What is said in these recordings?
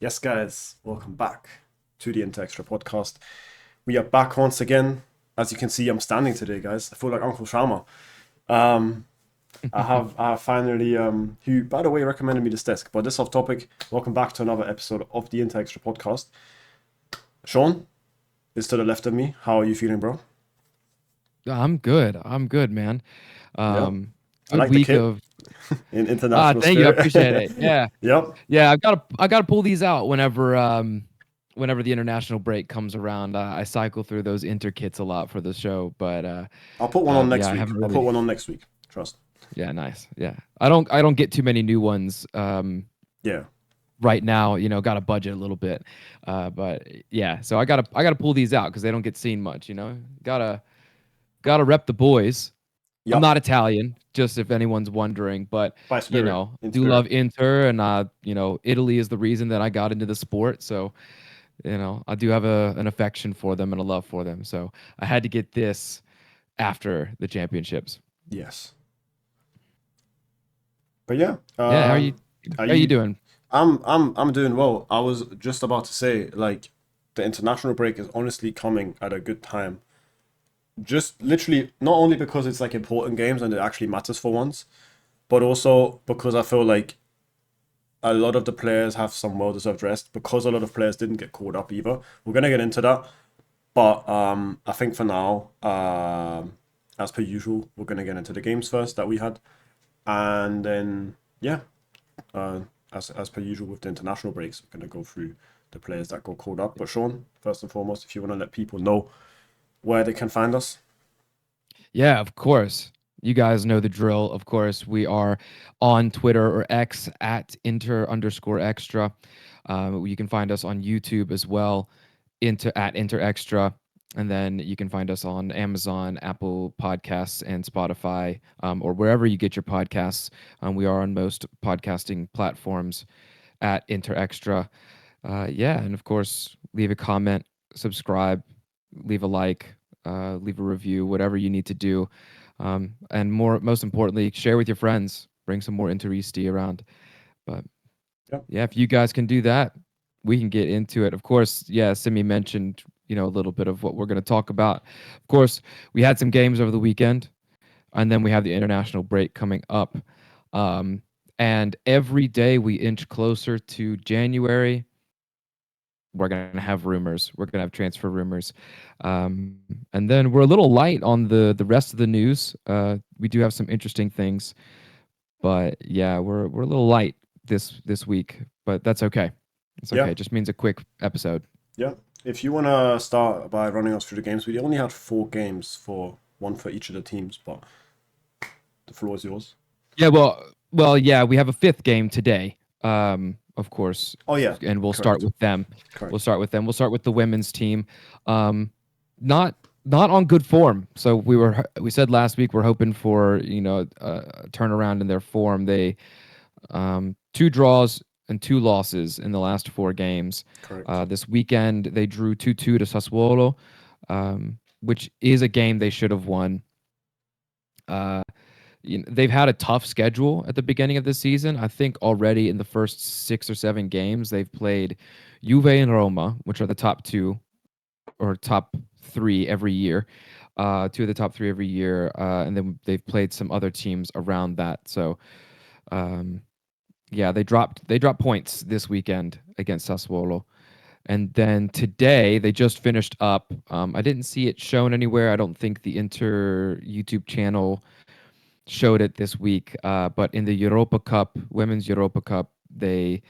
Yes, guys, welcome back to the Inter Extra podcast. We are back once again. As you can see, I'm standing today, guys. I feel like Uncle Shama. Um, I have finally, who, by the way, recommended me this desk. But this off topic, welcome back to another episode of the Inter Extra podcast. Sean is to the left of me. How are you feeling, bro? I'm good. I'm good, man. Yeah, I Good like the week kit of in international thank you. I appreciate spirit. it. Yeah. Yep, Yeah, I gotta pull these out whenever the international break comes around. I cycle through those inter kits a lot for the show, but I'll put one on yeah, next I week. haven't I'll put really. one on next week. Trust. Yeah, nice. Yeah. I don't get too many new ones Yeah, right now, got to budget a little bit. But yeah, so I gotta pull these out because they don't get seen much. Gotta rep the boys. I'm yep. not Italian, just if anyone's wondering, but By spirit, in do spirit. love Inter, and Italy is the reason that I got into the sport. So, I do have an affection for them and a love for them. So I had to get this after the championships. Yes. But yeah, Yeah, how are you? are How are you you? doing? I'm doing well. I was just about to say, like, the international break is honestly coming at a good time. Just literally, not only because it's like important games and it actually matters for once, but also because I feel like a lot of the players have some well-deserved rest because a lot of players didn't get called up either. We're gonna get into that, but I think for now, as per usual, we're gonna get into the games first that we had, and then yeah, uh, as per usual with the international breaks, we're going to go through the players that got called up. But Sean, first and foremost, if you want to let people know where they can find us. Yeah, of course. You guys know the drill. Of course, we are on Twitter or X at inter_extra. You can find us on YouTube as well, inter extra, and then you can find us on Amazon, Apple Podcasts, and Spotify, or wherever you get your podcasts. We are on most podcasting platforms at inter extra. Yeah, and of course, leave a comment, subscribe, leave a like, leave a review, whatever you need to do, and most importantly, share with your friends. Bring some more Interisti around. But Yeah. yeah, if you guys can do that, we can get into it. Of course, yeah, Simi mentioned a little bit of what we're going to talk about. Of course, we had some games over the weekend, and then we have the international break coming up. Um, and every day we inch closer to January, we're going to have rumors. We're going to have transfer rumors. And then we're a little light on the rest of the news. We do have some interesting things, but yeah, we're a little light this week, but that's okay. It's okay. Yeah. It just means a quick episode. Yeah. If you want to start by running us through the games, we only had four games for one for each of the teams, but the floor is yours. Yeah, well, yeah, we have a fifth game today. Of course, Oh, yeah. and we'll start Correct. with them. We'll Correct. start with them. We'll start with the women's team. Um, not not on good form. So we said last week we're hoping for a turnaround in their form. They two draws and two losses in the last four games. Correct. This weekend they drew 2-2 to Sassuolo, which is a game they should have won. They've had a tough schedule at the beginning of the season. I think already in the first 6 or 7 games, they've played Juve and Roma, which are the top two or top three every year. Two of the top three every year, and then they've played some other teams around that. So, um, yeah, they dropped points this weekend against Sassuolo, and then today they just finished up. I didn't see it shown anywhere. I don't think the Inter YouTube channel showed it this week. But in the Europa Cup, Women's Europa Cup, they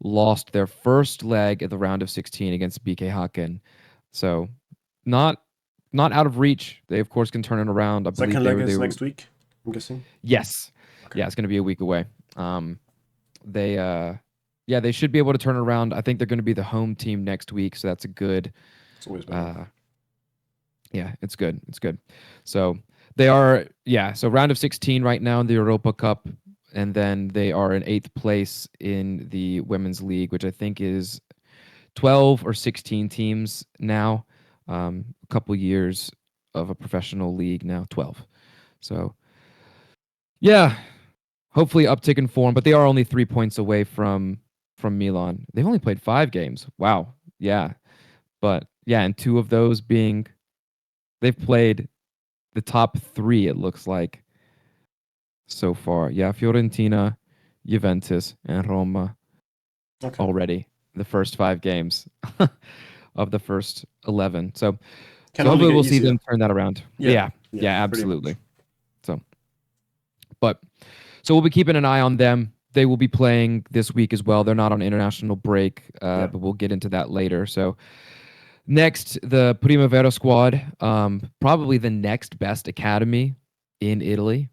lost their first leg at the round of 16 against BK Haken. So not not out of reach. They of course can turn it around. I believe Second they leg were is they were next week, I'm guessing. yes. Okay. Yeah, it's gonna be a week away. They yeah, they should be able to turn it around. I think they're gonna be the home team next week, so that's a good It's always better. uh yeah, it's good. It's good. So they are, yeah. So round of 16 right now in the Europa Cup, and then they are in eighth place in the Women's League, which I think is 12 or 16 teams now. A couple years of a professional league now, 12. So yeah, hopefully uptick in form, but they are only 3 points away from from Milan. They've only played 5 games. Wow. Yeah. But yeah, and 2 of those being they've played the top 3 it looks like so far. Yeah, Fiorentina, Juventus, and Roma Okay. already the first 5 games of the first 11. So Can only hopefully get we'll see easier. them turn that around. Yeah. Yeah. Yeah. Yeah, Pretty much. absolutely. So but so we'll be keeping an eye on them. They will be playing this week as well. They're not on international break, Yeah. but we'll get into that later. So next, the Primavera squad, probably the next best academy in Italy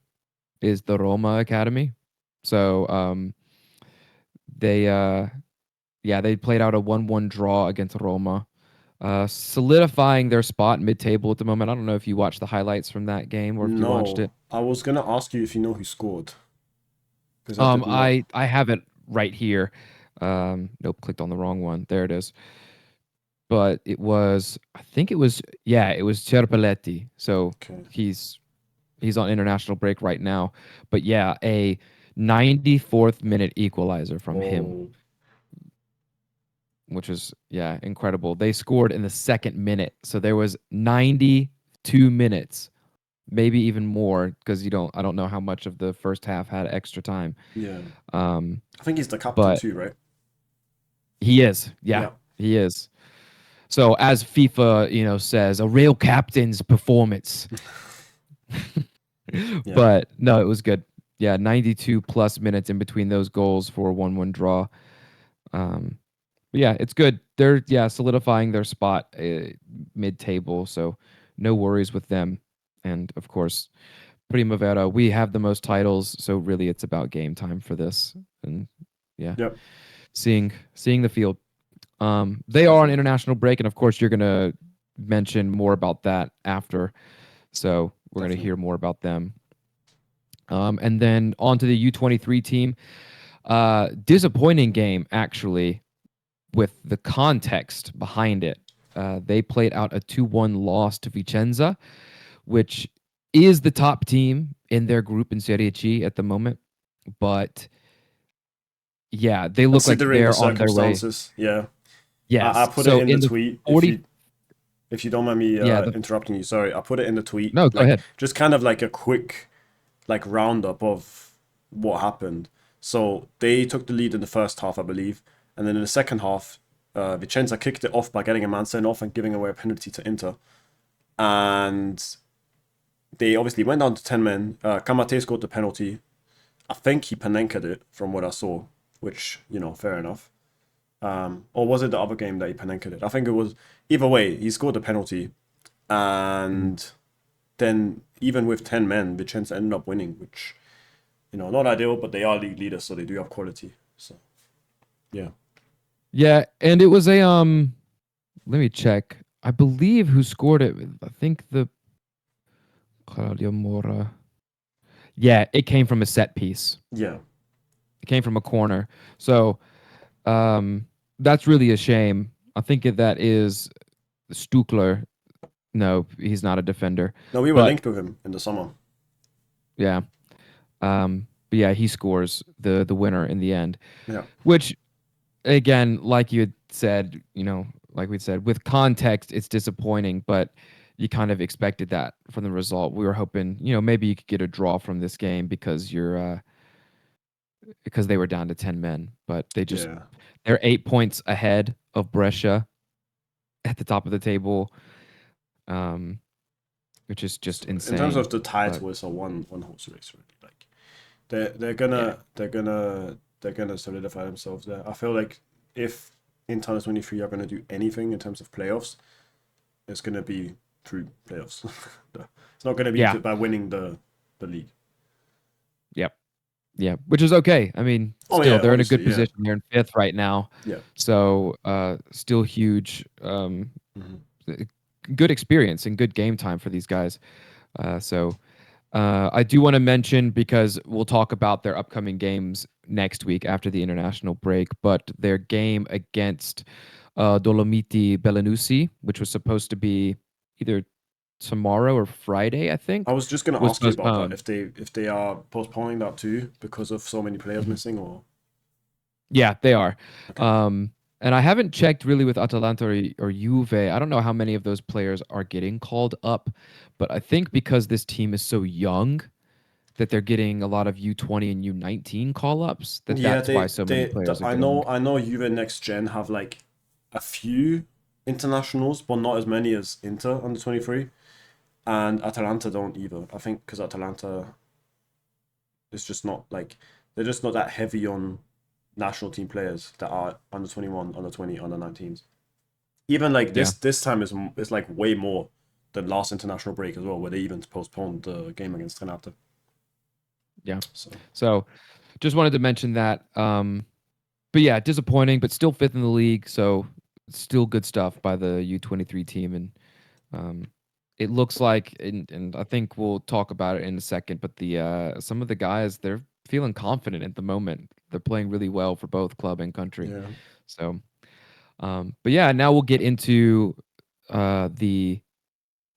is the Roma Academy. So they yeah, they played out a 1-1 draw against Roma, solidifying their spot mid-table at the moment. I don't know if you watched the highlights from that game or if you watched No, it. I was gonna ask you if you know who scored because I did not. I have it right here. Nope, clicked on the wrong one. There it is. But it was, I think it was, yeah, it was Cerpelletti. So Okay. he's on international break right now. But yeah, a 94th minute equalizer from him, Oh, which is yeah, incredible. They scored in the second minute. So there was 92 minutes, maybe even more because I don't know how much of the first half had extra time. yeah. Um I think he's the captain but too, right? he is. Yeah, Yeah. he is. So as FIFA, says, a real captain's performance. Yeah. But no, it was good. Yeah, 92 plus minutes in between those goals for a 1-1 draw. Um, but yeah, it's good. They're solidifying their spot mid-table, so no worries with them. And of course, Primavera, we have the most titles, so really it's about game time for this. And yeah, Yep. seeing the field. They are on Definitely. international break, and of course, you're gonna mention more about that after. So we're gonna Definitely. hear more about them. And then on to the U23 team. Disappointing game, actually, with the context behind it. They played out a 2-1 loss to Vicenza, which is the top team in their group in Serie C at the moment. But yeah, they look like Considering the they're on their way. circumstances, yeah. I Yes. put it So in the in the tweet 40, if you don't mind me yeah, interrupting you. Sorry, I put it in the tweet no, go like ahead. just kind of like a quick like roundup of what happened. So they took the lead in the first half, I believe, and then in the second half, Vicenza kicked it off by getting a man sent off and giving away a penalty to Inter, and they obviously went down to 10 men. Kamate scored the penalty. I think he Panenka'd it from what I saw, which fair enough. Or was it the other game that he Panenka'd it? I think it was. Either way, he scored the penalty, Mm. and then even with 10 men, Vicenza ended up winning, which not ideal, but they are league leaders, so they do have quality. So yeah, Yeah, and it was a let me check. I believe who scored it. I think the Claudio Mora. Yeah, it came from a set piece. yeah, It came from a corner. So um, that's really a shame. I think that is Stukler. No, he's not a defender. no, we were But linked with him in the summer. yeah, but yeah, he scores the winner in the end. Yeah, Which again, like you had said, like we said, with context, it's disappointing, but you kind of expected that from the result. We were hoping, maybe you could get a draw from this game because they were down to 10 men, but yeah. they're 8 points ahead of Brescia at the top of the table, um, which is just So in terms of insane. the But title, it's a one horse race really. Like they're yeah, gonna solidify themselves there. I feel like if Inter 23 are gonna do anything in terms of playoffs, it's gonna be through playoffs. It's not gonna be yeah, by winning the league. yep, yeah, which is okay. I mean, Oh still yeah, they're in a good obviously, yeah, position. They're in fifth right now, yeah. so still huge. Hmm. Good experience and good game time for these guys. So I do want to mention because we'll talk about their upcoming games next week after the international break, but their game against Dolomiti Belenussi, which was supposed to be either tomorrow or Friday, I I think, was just gonna was ask you about that postponed. if they are postponing that too because of so many players Mhm. missing or Yeah, they are. Okay. And I haven't checked really with Atalanta or Juve. I don't know how many of those players are getting called up, but I think because this team is so young that they're getting a lot of U20 and U19 call ups, Yeah, that's why so many players are I getting. know Juve Next Gen have like a few internationals, but not as many as Inter under 23, and Atalanta don't either. I think because Atalanta is just not like they're just not that heavy on national team players that are under 21, under 20, under 19s. Even like Yeah, this time is like way more than last international break as well, where they even postponed the game against Renata. yeah. So So just wanted to mention that. But yeah, disappointing, but still fifth in the league. So still good stuff by the U23 team. And um, it looks like, and I think we'll talk about it in a second, but the some of the guys, they're feeling confident at the moment. They're playing really well for both club and country. yeah, So, but yeah, now we'll get into the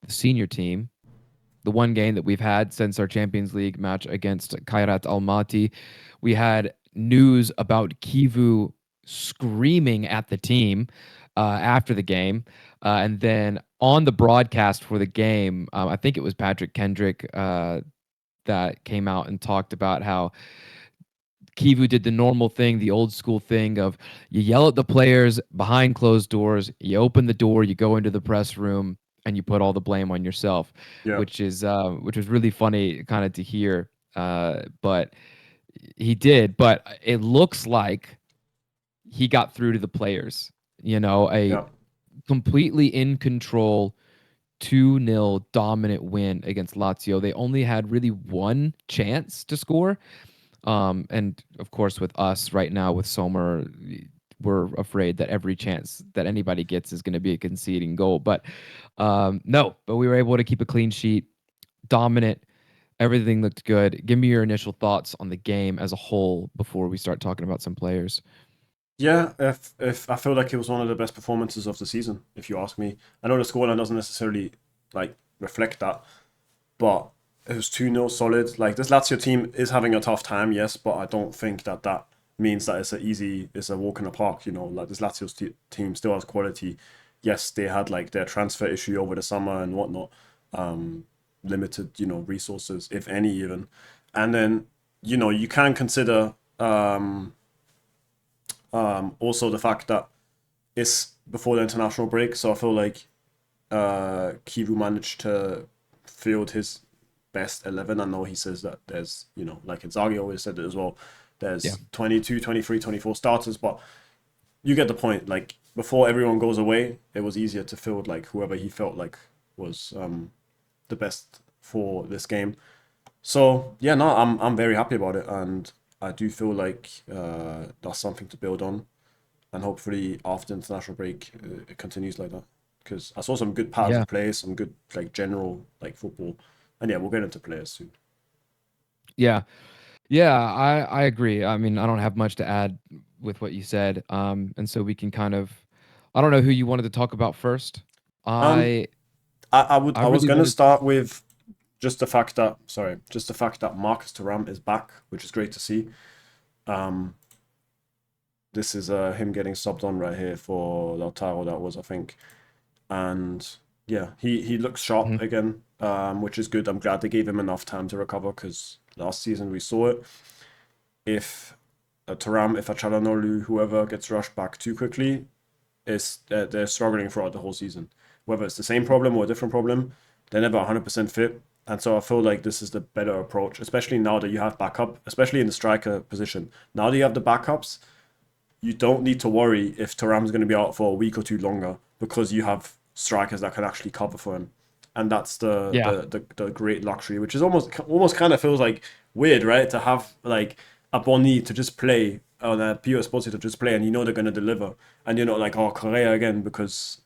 senior team, the one game that we've had since our Champions League match against Kairat Almaty. We had news about Kivu screaming at the team after the game. And then on the broadcast for the game, I think it was Patrick Kendrick that came out and talked about how Kivu did the normal thing, the old school thing of you yell at the players behind closed doors, you open the door, you go into the press room, and you put all the blame on yourself, yeah, which was really funny kind of to hear. But he did, but it looks like he got through to the players. You know, a yeah, completely in control 2-0 dominant win against Lazio. They only had really one chance to score, and of course, with us right now with Sommer, we're afraid that every chance that anybody gets is going to be a conceding goal. But no, but we were able to keep a clean sheet, dominant. Everything looked good. Give me your initial thoughts on the game as a whole before we start talking about some players. yeah. If I feel like it was one of the best performances of the season, if you ask me. I know the scoreline doesn't necessarily like reflect that, but it was 2-0 solid. Like this Lazio team is having a tough time, yes, but I don't think that that means that it's a walk in the park. You know, like this Lazio team still has quality. Yes, they had like their transfer issue over the summer and whatnot, um, limited resources, if any, even, and then you can consider also the fact that it's before the international break, so I feel like Kivu managed to field his best 11. I know he says that there's, like Inzaghi always said it as well, Yeah. there's 22, 23, 24 starters, but you get the point. Like, before everyone goes away, it was easier to field, like, whoever he felt like was the best for this game. So, yeah, no, I'm very happy about it, and I do feel like that's something to build on, and hopefully after international break it continues like that. Because I saw some good patterns Yeah. of play, some good like general like football, and yeah, we'll get into players soon. Yeah. Yeah, I agree. I mean, I don't have much to add with what you said. And so we can kind of, I don't know who you wanted to talk about first. Um, I I I was really gonna wanted. start with just the fact that Marcus Thuram is back, which is great to see. Um, this is him getting subbed on right here for Lautaro. That was, I think, and yeah, he looks sharp Mhm. again, which is good. I'm glad they gave him enough time to recover because last season we saw it. If a Thuram, if a Çalhanoğlu, whoever gets rushed back too quickly, is they're struggling throughout the whole season. Whether it's the same problem or a different problem, they're never 100% fit. And so I feel like this is the better approach, especially now that you have backup, especially in the striker position. Now that you have the backups, you don't need to worry if Thuram's going to be out for a week or two longer because you have strikers that can actually cover for him. And that's Yeah. the great luxury, which is almost kind of feels like weird, right? To have like a Boni to just play or a Piero to just play, and you know they're going to deliver, and you're not like, oh, Correa again because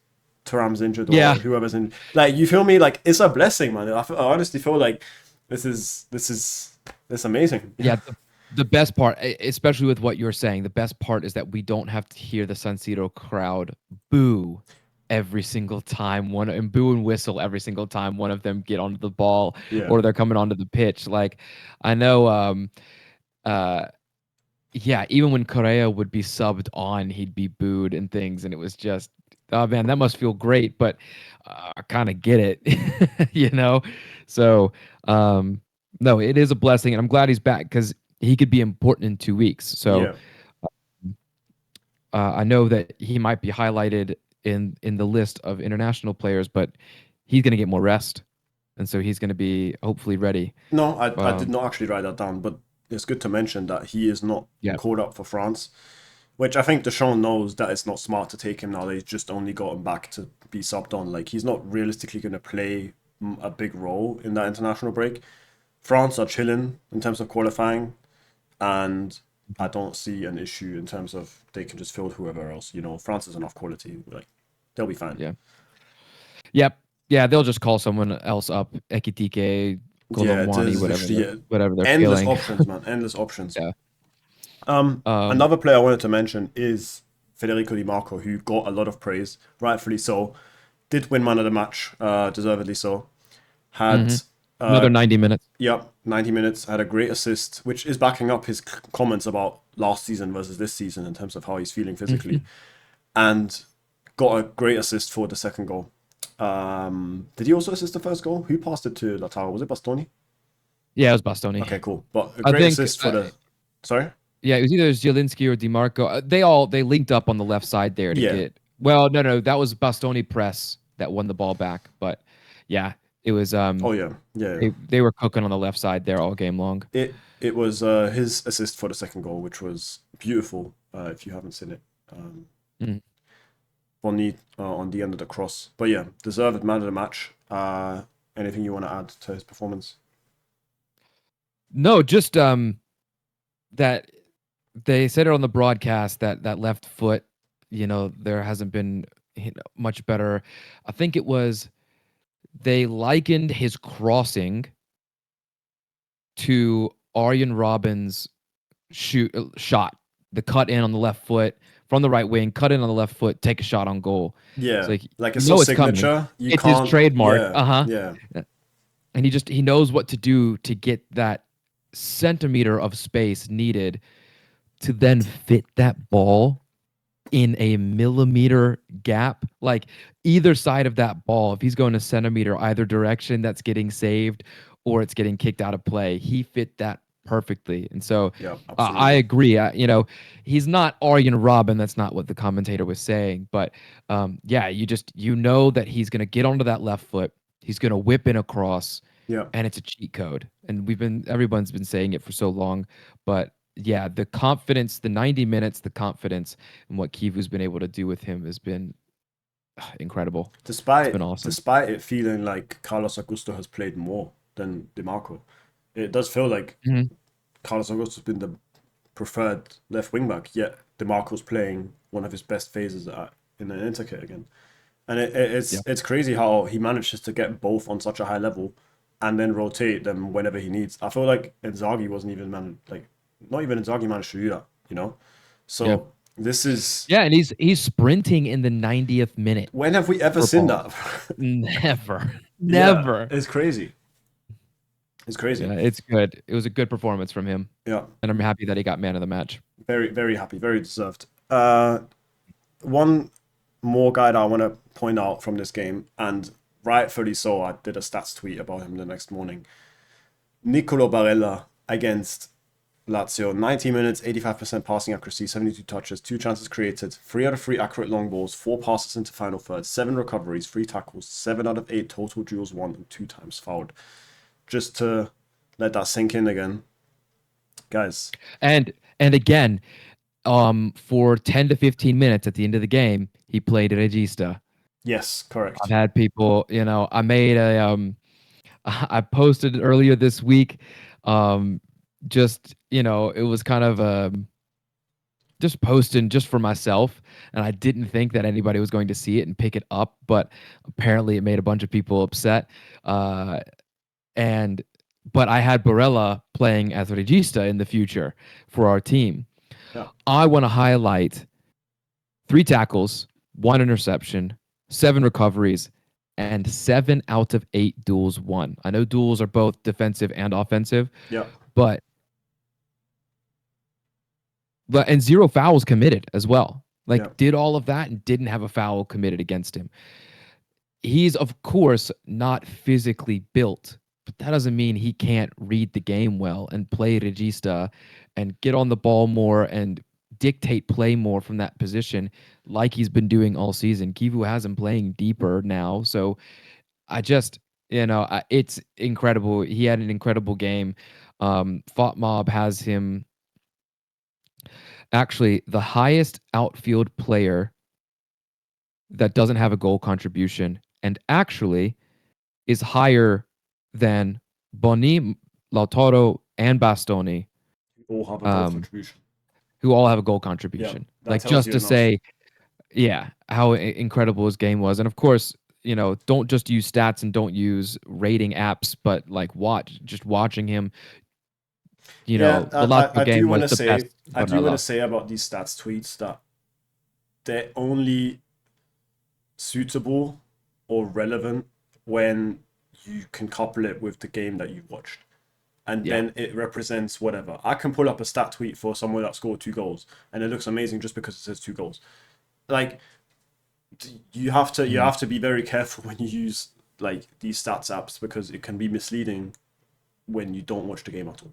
Thuram's injured Yeah. or whoever's in. Like, you feel me? Like, it's a blessing, man. I honestly feel like this is amazing. Yeah. The best part, especially with what you're saying, the best part is that we don't have to hear the San Siro crowd boo every single time one and boo and whistle every single time one of them get onto the ball Yeah, or they're coming onto the pitch. Like I know uh yeah, even when Correa would be subbed on, he'd be booed and things, and it was just, oh man, that must feel great, but I kind of get it, you know. So, um, no, it is a blessing, and I'm glad he's back because he could be important in 2 weeks. So, Yeah. I know that he might be highlighted in the list of international players, but he's going to get more rest, and so he's going to be hopefully ready. No, I did Um, not actually write that down, but it's good to mention that he is not yeah. called up for France, which I think Deschamps knows that it's not smart to take him now. They've just only got him back to be subbed on. Like, he's not realistically going to play a big role in that international break. France are chilling in terms of qualifying, and I don't see an issue in terms of they can just field whoever else. You know, France is enough quality. Like, they'll be fine. Yeah. Yep. Yeah, they'll just call someone else up, Ekitike, Yeah, Kolomwani, there's literally whatever they're endless feeling. options, man. Endless options. Yeah. Another player I wanted to mention is Federico Di Marco, who got a lot of praise, rightfully so. Did win man of the match, deservedly so. Had, hmm Another 90 minutes. 90 minutes, had a great assist, which is backing up his comments about last season versus this season in terms of how he's feeling physically. And got a great assist for the second goal. Did he also assist the first goal? Who passed it to Lautaro? Was it Bastoni? Yeah, it was Bastoni. Okay, cool. But a I great think assist for the. Sorry? yeah, it was either Zielinski or DiMarco. They linked up on the left side there to Yeah. get. Well, no, that was Bastoni press that won the ball back. But yeah, it was Oh, yeah. Yeah. Yeah. they were cooking on the left side there all game long. It was his assist for the second goal, which was beautiful. If you haven't seen it, Mhm. on the end of the cross. But yeah, deserved man of the match. Anything you want to add to his performance? No, just that they said it on the broadcast that that left foot, there hasn't been much better. I think it was they likened his crossing to Arjen Robben's shot, the cut in on the left foot from the right wing, cut in on the left foot, take a shot on goal. It's Yeah, like like you it's so know it's coming. signature. You It's his can't. trademark. Yeah, Uh-huh. yeah, And he knows what to do to get that centimeter of space needed to then fit that ball in a millimeter gap. Like either side of that ball, if he's going a centimeter either direction, that's getting saved or it's getting kicked out of play. He fit that perfectly. And so yeah. I Absolutely. agree. He's not Arjen Robben. That's not what the commentator was saying. But yeah, you know that he's going to get onto that left foot. He's going to whip in across, Yeah. and it's a cheat code. And everyone's been saying it for so long, but yeah, the confidence, the 90 minutes, the confidence and what Kivu's been able to do with him has been incredible. It's been awesome. Despite it feeling like Carlos Augusto has played more than Demarco, it does feel like Mhm. Carlos Augusto has been the preferred left wing back. Yet Demarco's playing one of his best phases in an Inter kit again. And Yeah. it's crazy how he manages to get both on such a high level, and then rotate them whenever he needs. I feel like Inzaghi wasn't even not even Inzaghi managed to do that. You know, Yeah. so this is Yeah, and he's sprinting in the 90th minute when have we ever for seen balls. that? Never. Yeah, Never. it's crazy. It's crazy. Yeah, it's good. It was a good performance from him. Yeah, And I'm happy that he got man of the match. very very happy, very deserved. One more guy that I want to point out from this game, and rightfully so. I did a stats tweet about him the next morning. Nicolo Barella against Lazio, 90 minutes, 85% passing accuracy, 72 touches, 2 chances created, 3 out of 3 accurate long balls, 4 passes into final third, 7 recoveries, 3 tackles, 7 out of 8 total duels won, and 2 times fouled. Just to let that sink in again, guys. And again, for 10 to 15 minutes at the end of the game, he played Regista. Yes, I've correct. had people, I made I posted earlier this week. Just it was kind of just posting just for myself, and I didn't think that anybody was going to see it and pick it up, but apparently it made a bunch of people upset. Uh, and but I had Barella playing as Regista in the future for our team. Yeah. I want to highlight 3 tackles, 1 interception, 7 recoveries, and 7 out of 8 duels won. I know duels are both defensive and offensive, Yeah. but But and 0 fouls committed as well. Yeah. Like did all of that and didn't have a foul committed against him. He's of course not physically built, but that doesn't mean he can't read the game well and play regista and get on the ball more and dictate play more from that position like he's been doing all season. Kivu has him playing deeper now, so I just it's incredible. He had an incredible game. Fought Mob has him actually the highest outfield player that doesn't have a goal contribution, and actually is higher than Boni, Lautaro, and Bastoni, All have a goal um, contribution. who all have a goal Yeah, contribution. that Like tells just you to enough. say, yeah, how incredible his game was, and of course, don't just use stats and don't use rating apps, but like just watching him. Yeah, The Lazio I do game want was to the best say, Barella. about these stats tweets that they're only suitable or relevant when you can couple it with the game that you watched. And Yeah. then it represents whatever. I can pull up a stat tweet for someone that scored 2 goals and it looks amazing just because it says 2 goals. Like you have Mhm. to be very careful when you use like these stats apps because it can be misleading when you don't watch the game at all.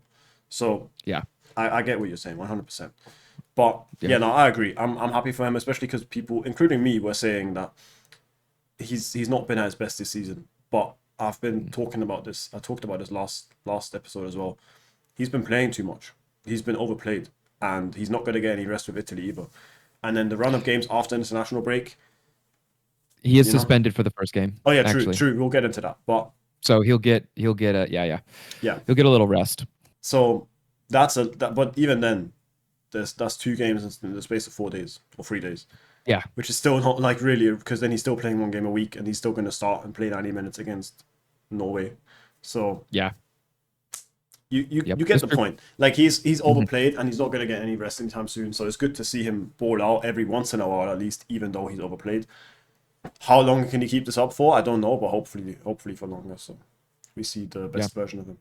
So Yeah. I get what you're saying 100%. But Yeah. yeah, no, I agree. I'm happy for him, especially because people, including me, were saying that he's not been at his best this season. But I've been Mm. talking about this. I talked about this last episode as well. He's been playing too much. He's been overplayed, and he's not going to get any rest with Italy either. And then the run of games after international break, He is you know. suspended for the first game, Oh yeah, true, actually. true. We'll get into that. But So he'll get a yeah. yeah, He'll get a little rest. so But even then, that's 2 games in the space of 4 days or 3 days. Yeah. Which is still not like really because then he's still playing 1 game a week and he's still going to start and play 90 minutes against Norway. So Yeah. Yep. you get It's the true. point. Like he's Mhm. overplayed and he's not going to get any rest anytime soon. So it's good to see him ball out every once in a while at least, even though he's overplayed. How long can he keep this up for? I don't know, but hopefully for longer. So we see the Yeah. best version of him.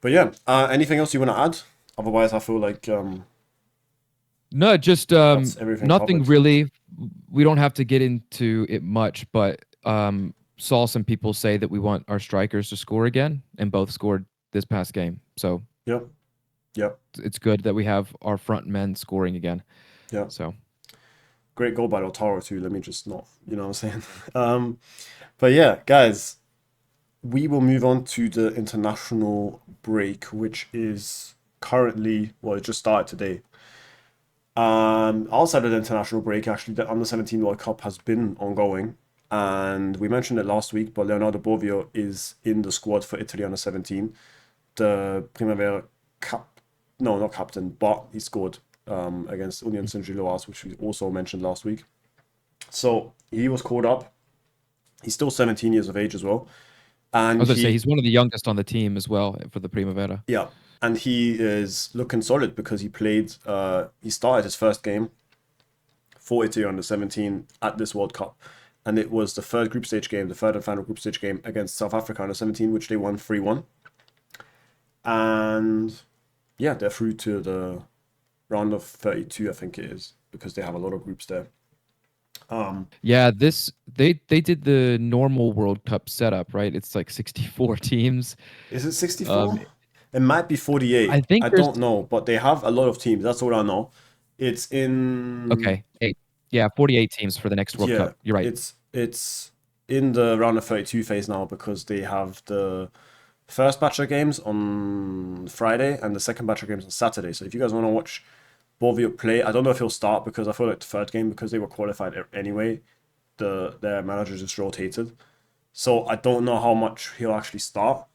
But yeah, anything else you want to add? Otherwise, I feel like No, just that's everything nothing covered. really. We don't have to get into it much, but saw some people say that we want our strikers to score again, and both scored this past game. So Yep, yep, it's good that we have our front men scoring again. yep. So Great goal by Lautaro too. Let me just not, you know what I'm saying. But yeah, guys, we will move on to the international break, which is currently, well, it just started today. Outside of the international break, actually, the Under 17 World Cup has been ongoing, and we mentioned it last week. But Leonardo Bovio is in the squad for Italy Under 17, the Primavera Cup. No, not captain, but he scored against Union Saint-Gilloise, which we also mentioned last week. So he was called up. He's still 17 years of age as well. I And was going to say he's one of the youngest on the team as well for the Primavera. yeah, and he is looking solid because he started his first game for Italy under 17 at this World Cup. And it was the third and final group stage game against South Africa under 17, which they won 3-1. And yeah, they're through to the round of 32, I think it is, because they have a lot of groups there. Yeah, they did the normal World Cup setup, right? It's like 64 teams. Is it Um, 64? It might be I 48. think I there's don't know, but they have a lot of teams. That's all I know. It's in okay, 8. Yeah, 48 teams for the next World Yeah, Cup. You're right. it's in the round of 32 phase now because they have the first batch of games on Friday and the second batch of games on Saturday. So if you guys want to watch Bovio play, I don't know if he'll start because I feel like the third game because they were qualified anyway, their manager just rotated. So I don't know how much he'll actually start,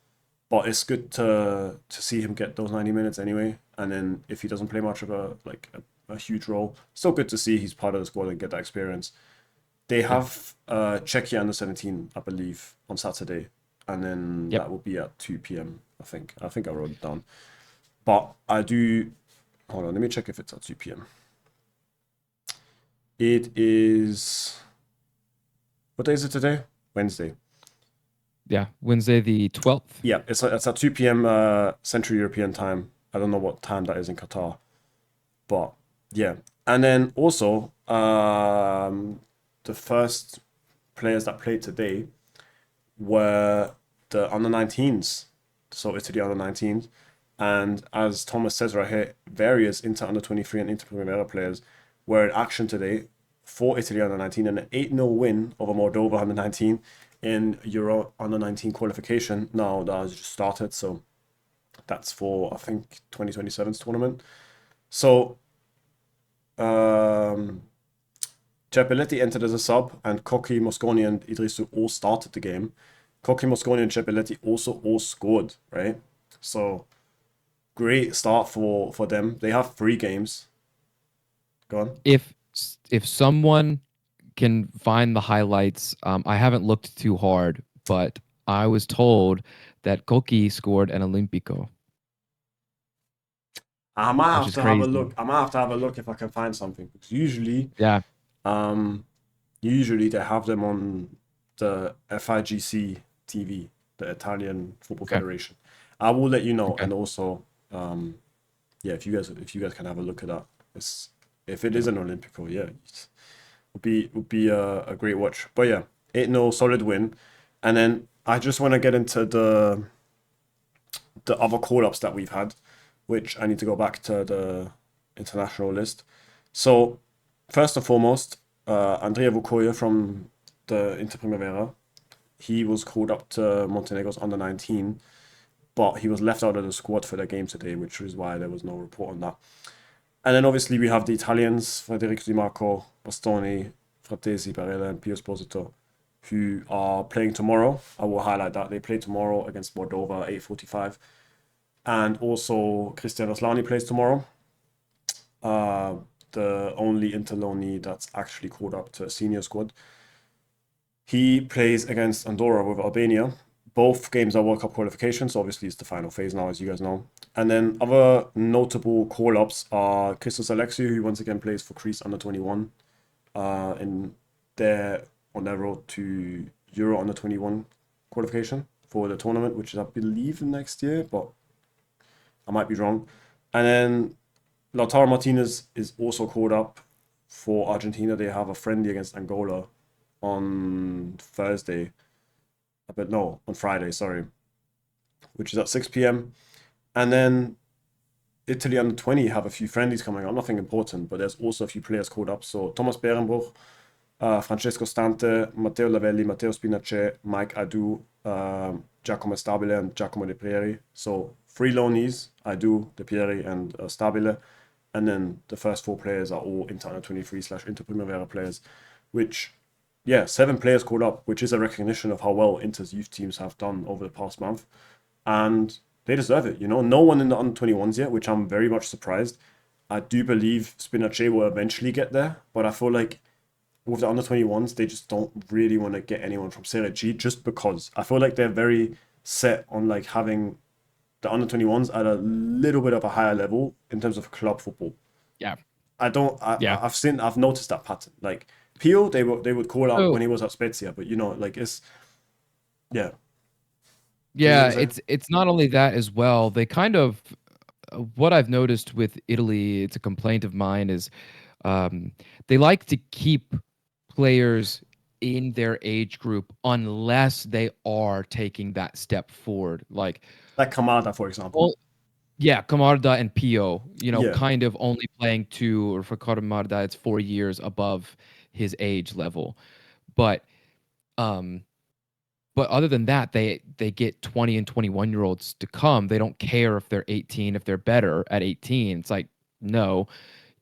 but it's good to see him get those 90 minutes anyway. And then if he doesn't play much of a huge role, still good to see he's part of the squad and get that experience. They Yeah. have Czechia under 17, I believe, on Saturday, and then Yep. that will be at 2 p.m. I think I wrote it down, but I do. Hold on, let me check if it's at 2 p.m. It is. What day is it today? Wednesday. Yeah, Wednesday the 12th. Yeah, it's at 2 p.m. Central European time. I don't know what time that is in Qatar, but Yeah, and then also the first players that played today were the under 19s, so Italy under 19s, and as Thomas says right here, various Inter under 23 and Inter Primavera players were in action today for Italy under 19 and an 8-0 win over Moldova under 19 in Euro under 19 qualification. Now that has just started, so that's for I think 2027's tournament. So um, Cepeletti entered as a sub, and Koki, Mosconi, and Idrisu all started the game. Koki, Mosconi, and Cepeletti also all scored, right? So great start for them. They have 3 games. Go on. If if someone can find the highlights, I haven't looked too hard, but I was told that Koki scored an Olimpico, I might which have is to have a crazy. look. I might have to have a look if I can find something. Because Yeah. um, usually they have them on the FIGC TV, the Italian Football Okay. Federation. I will let you know, Okay. and also, yeah, if you guys can have a look at that, it's if it is Yeah. an Olympico, yeah, it would be a great watch. But yeah, 8-0 solid win, and then I just want to get into the other call ups that we've had, which I need to go back to the international list. So first and foremost, Andrea Vukoya from the Inter Primavera, he was called up to Montenegro's under 19, but he was left out of the squad for the game today, which is why there was no report on that. And then obviously we have the Italians, Federico Di Marco, Bastoni, Fratesi, Barella, and Pio Esposito, who are playing tomorrow. I will highlight that. They play tomorrow against Moldova at 8:45. And also Cristiano Slani plays tomorrow. Uh, the only Interloni that's actually called up to a senior squad. He plays against Andorra with Albania. Both games are World Cup qualifications, so obviously it's the final phase now, as you guys know. And then other notable call-ups are Christos Alexiou, who once again plays for Greece under 21, and they're on their road to Euro under 21 qualification for the tournament, which is I believe next year, but I might be wrong. And then Lautaro Martinez is also called up for Argentina. They have a friendly against Angola on Thursday. But no, on Friday, sorry, which is at 6 p.m. And then Italy under 20 have a few friendlies coming up. Nothing important, but there's also a few players called up. So Thomas Berenbruch, Francesco Stante, Matteo Lavelli, Matteo Spinace, Mike Adu, Giacomo Stabile, and Giacomo De Prieri. So 3 loanees, Adu, De Prieri, and Stabile. And then the first 4 players are all Inter under 23 slash Inter Primavera players, which, yeah, 7 players called up, which is a recognition of how well Inter's youth teams have done over the past month. And they deserve it. No one in the under 21s yet, which I'm very much surprised. I do believe Spinace will eventually get there, but I feel like with the under 21s, they just don't really want to get anyone from Serie G just because I feel like they're very set on like having the under 21s at a little bit of a higher level in terms of club football. Yeah. I don't. Yeah. I've noticed that pattern. Like Pio, they would call out So when he was at Spezia, but like it's yeah. What are you yeah, gonna say? it's not only that as well. They kind of what I've noticed with Italy, it's a complaint of mine, is um, they like to keep players in their age group unless they are taking that step forward. Like, Like Kamada, for example. oh, yeah, Camarda and Pio, Yeah, kind of only playing 2, or for Camarda, it's 4 years above his age level. But um, but other than that, they get 20 and 21-year-olds to come. They don't care if they're 18, if they're better at 18. It's like, no,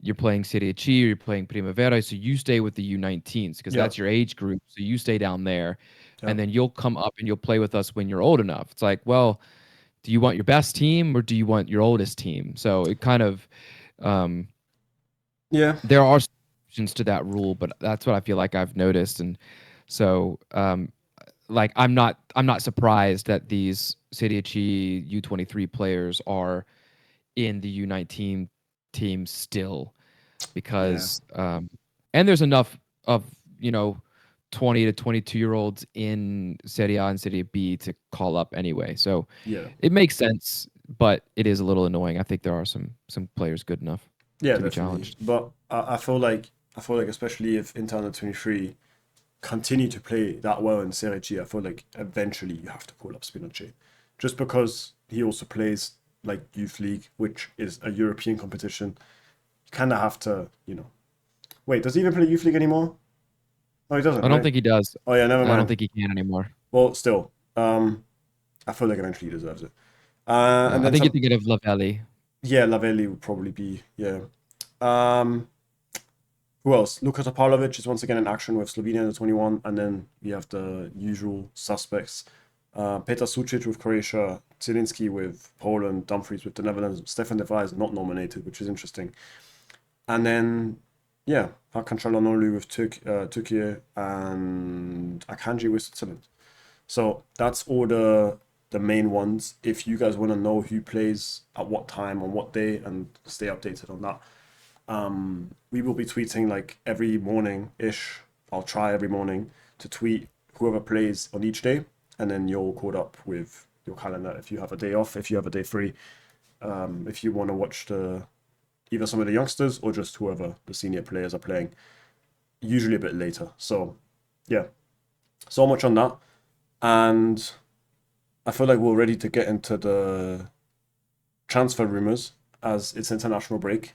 you're playing Serie C, or you're playing Primavera, so you stay with the U19s because yeah, that's your age group. So you stay down there, yeah, and then you'll come up and you'll play with us when you're old enough. It's like, well, do you want your best team or do you want your oldest team? So it kind of um, yeah, there are exceptions to that rule, but that's what I feel like I've noticed. And so like I'm not surprised that these Serie C U23 players are in the U19 team still, yeah, because and there's enough of, 20 to 22-year-olds in Serie A and Serie B to call up anyway. So yeah. it makes sense, but it is a little annoying. I think there are some players good enough. Yeah, to be definitely. challenged. But I feel like especially if Inter under 23 continue to play that well in Serie G, I feel like eventually you have to call up Spinacci, just because he also plays like youth league, which is a European competition. You kind of have to, you know. Wait, does he even play youth league anymore? No, he doesn't, I don't right? think he does. Oh yeah, never I don't mind. think he can anymore. Well, still, I feel like eventually he deserves it. And I then think you're some, thinking of Lavelli. yeah, Lavelli would probably be, yeah. Um, who else? Luka Topalovic is once again in action with Slovenia under 21, and then we have the usual suspects. Petar Sucic with Croatia, Zielinski with Poland, Dumfries with the Netherlands, Stefan de Vrij is not nominated, which is interesting. And then, yeah, Hakan Çalhanoğlu with Turkey and Akanji with Switzerland. So that's all the main ones. If you guys want to know who plays at what time on what day and stay updated on that, we will be tweeting like every morning ish. I'll try every morning to tweet whoever plays on each day, and then you're caught up with your calendar if you have a day off, if you have a day free, if you want to watch the either some of the youngsters or just whoever the senior players are playing, usually a bit later. So yeah, so much on that, and I feel like we're ready to get into the transfer rumors as it's international break.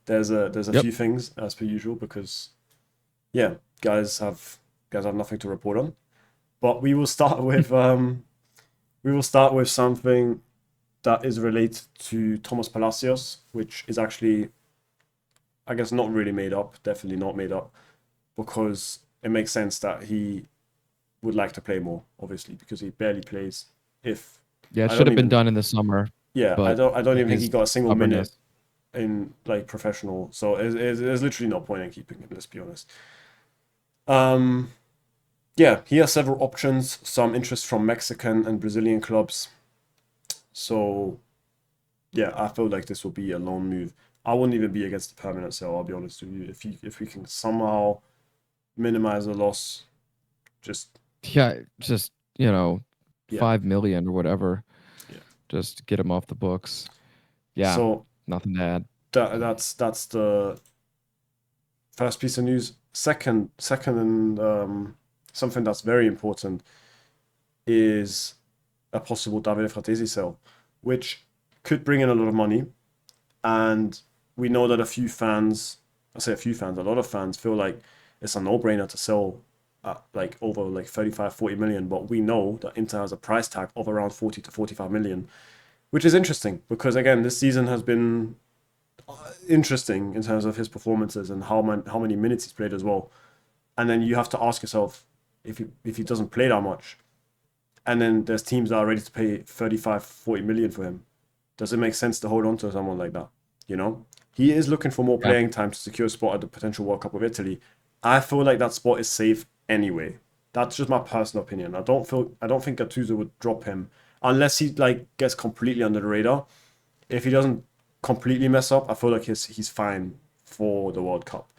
There's a Yep. few things as per usual because yeah, guys have nothing to report on. But we will start with something that is related to Thomas Palacios, which is actually I guess not really made up, definitely not made up, because it makes sense that he would like to play more, obviously, because he barely plays. If Yeah, it I should don't have been even done in the summer, yeah, but I don't even think he his got a single minute stubbornness. in like professional. So there's literally no point in keeping him. Let's be honest. Um, yeah, he has several options. Some interest from Mexican and Brazilian clubs. So yeah, I feel like this will be a loan move. I wouldn't even be against the permanent sale. I'll be honest with you. If we can somehow minimize the loss, just Yeah, just, yeah, 5 million or whatever. yeah. Just get him off the books. Yeah, So nothing to add. that's the first piece of news. Second, and something that's very important is a possible Davide Fratesi sale, which could bring in a lot of money. And we know that a few fans, I say a few fans, a lot of fans feel like it's a no-brainer to sell at like over like 35, 40 million. But we know that Inter has a price tag of around 40 to 45 million, which is interesting because again, this season has been interesting in terms of his performances and how many minutes he's played as well. And then you have to ask yourself if he doesn't play that much, and then there's teams that are ready to pay 35, 40 million for him. Does it make sense to hold on to someone like that? You know, he is looking for more Yeah. playing time to secure a spot at the potential World Cup of Italy. I feel like that spot is safe anyway. That's just my personal opinion. I don't think Gattuso would drop him unless he like gets completely under the radar. If he doesn't completely mess up, I feel like he's fine for the World Cup.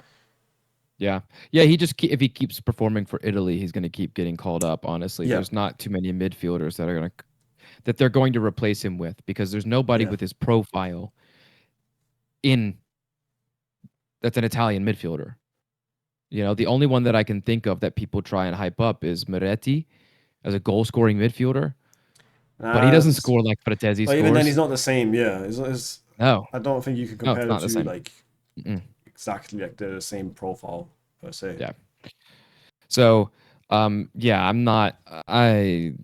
Yeah. Yeah, he just if he keeps performing for Italy, he's going to keep getting called up, honestly. Yeah, There's not too many midfielders that they're going to replace him with because there's nobody yeah. with his profile in that's an Italian midfielder. The only one that I can think of that people try and hype up is Moretti as a goal-scoring midfielder, but he doesn't As score like Fratesi but even then, he's scores. not the same. Yeah, No. I don't think you can No, compare it's the not the two same. like Mm-mm. exactly like they're the same profile per se. Yeah. So, yeah, I'm not. I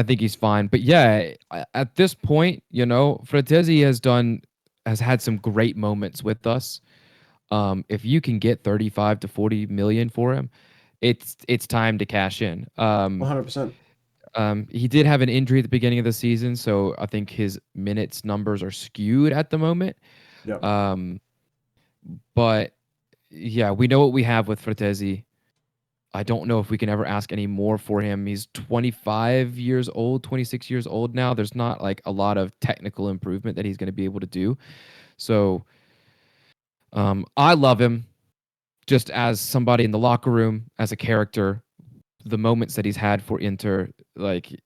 think he's fine, but yeah, at this point, Fratesi has had some great moments with us. If you can get 35 to 40 million for him, it's time to cash in. 100%. He did have an injury at the beginning of the season, so I think his minutes numbers are skewed at the moment. Yeah. Um, but yeah, we know what we have with Fratesi. I don't know if we can ever ask any more for him. He's 25 years old, 26 years old now. There's not like a lot of technical improvement that he's going to be able to do. So, I love him just as somebody in the locker room, as a character. The moments that he's had for Inter, like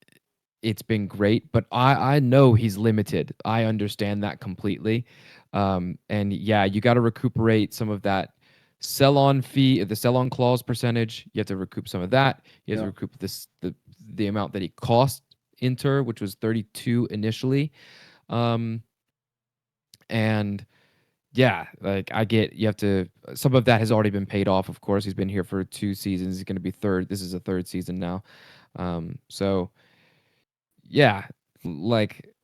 it's been great, but I know he's limited. I understand that completely. And yeah, you got to recuperate some of that sell-on fee, the sell-on clause percentage. You have to recoup some of that. You have to Yeah. recoup the amount that he cost Inter, which was 32 initially. Um, and yeah, like I get you have to. Some of that has already been paid off. Of course, he's been here for 2 seasons. He's going to be third. This is a third season now. So yeah, like